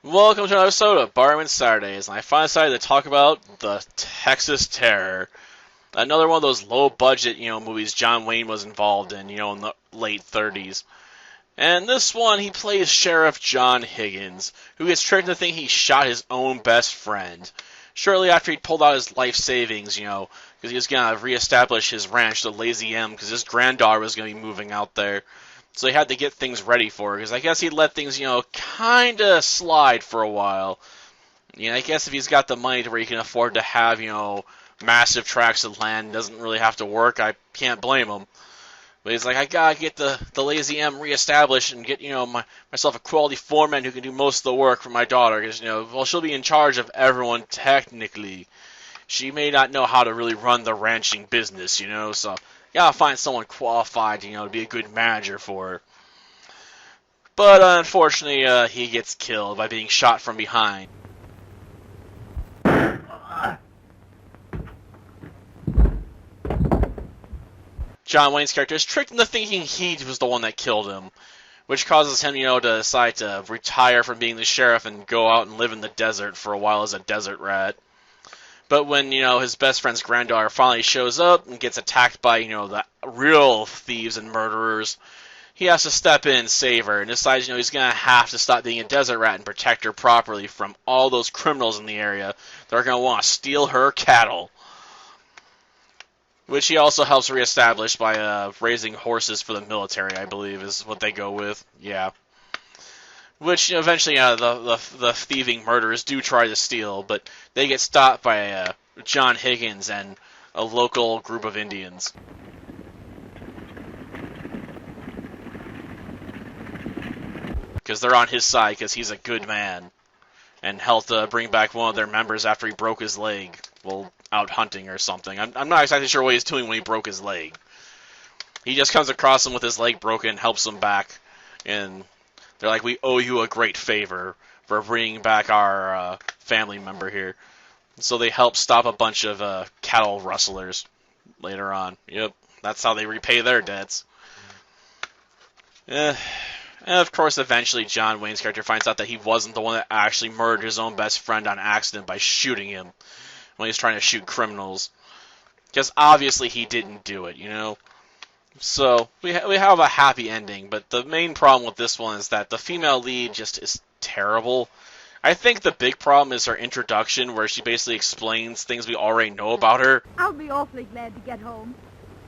Welcome to another episode of Barman Saturdays, and I finally decided to talk about the Texas Terror. Another one of those low-budget, movies John Wayne was involved in, in the late 30s. And this one, he plays Sheriff John Higgins, who gets tricked into thinking he shot his own best friend. Shortly after he pulled out his life savings, because he was going to reestablish his ranch, the Lazy M, because his granddaughter was going to be moving out there. So he had to get things ready for her, because I guess he let things, kind of slide for a while. I guess if he's got the money to where he can afford to have, massive tracts of land, doesn't really have to work, I can't blame him. But he's like, I gotta get the Lazy M reestablished and get, myself a quality foreman who can do most of the work for my daughter, because, she'll be in charge of everyone technically. She may not know how to really run the ranching business, so gotta find someone qualified, to be a good manager for her. But unfortunately, he gets killed by being shot from behind. John Wayne's character is tricked into thinking he was the one that killed him, which causes him, to decide to retire from being the sheriff and go out and live in the desert for a while as a desert rat. But when, his best friend's granddaughter finally shows up and gets attacked by, the real thieves and murderers, he has to step in and save her, and decides, he's going to have to stop being a desert rat and protect her properly from all those criminals in the area that are going to want to steal her cattle. Which he also helps reestablish by raising horses for the military, I believe, is what they go with. Yeah. Which eventually the thieving murderers do try to steal, but they get stopped by John Higgins and a local group of Indians. Because they're on his side because he's a good man. And helped bring back one of their members after he broke his leg while out hunting or something. I'm not exactly sure what he's doing when he broke his leg. He just comes across him with his leg broken, helps him back, and they're like, we owe you a great favor for bringing back our family member here. So they help stop a bunch of cattle rustlers later on. Yep, that's how they repay their debts. And of course, eventually John Wayne's character finds out that he wasn't the one that actually murdered his own best friend on accident by shooting him when he's trying to shoot criminals. Because obviously he didn't do it, So, we have a happy ending, but the main problem with this one is that the female lead just is terrible. I think the big problem is her introduction, where she basically explains things we already know about her. I'll be awfully glad to get home.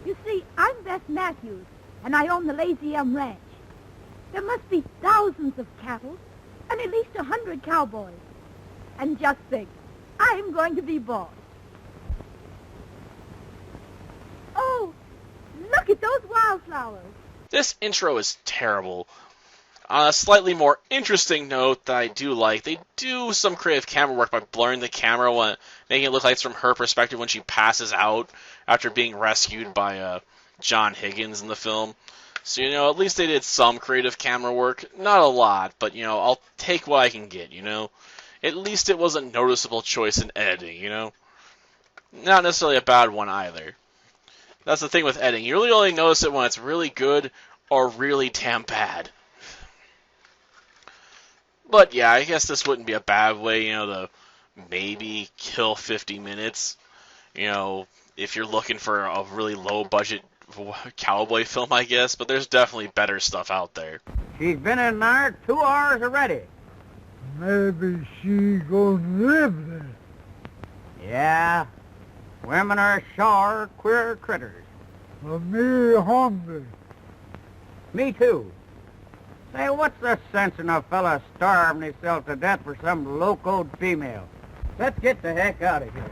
You see, I'm Beth Matthews, and I own the Lazy M Ranch. There must be thousands of cattle, and at least 100 cowboys. And just think, I'm going to be boss. Oh, look at those wildflowers. This intro is terrible. On a slightly more interesting note that I do like, they do some creative camera work by blurring the camera, making it look like it's from her perspective when she passes out after being rescued by John Higgins in the film. So, at least they did some creative camera work. Not a lot, but, I'll take what I can get, At least it was a noticeable choice in editing, Not necessarily a bad one either. That's the thing with editing. You really only notice it when it's really good or really damn bad. But, yeah, I guess this wouldn't be a bad way, to maybe kill 50 minutes. If you're looking for a really low-budget cowboy film, I guess, but there's definitely better stuff out there. She's been in there 2 hours already. Maybe she gonna live there. Yeah, women are sure queer critters. Me hungry. Me too. Say, what's the sense in a fella starving himself to death for some locoed female? Let's get the heck out of here.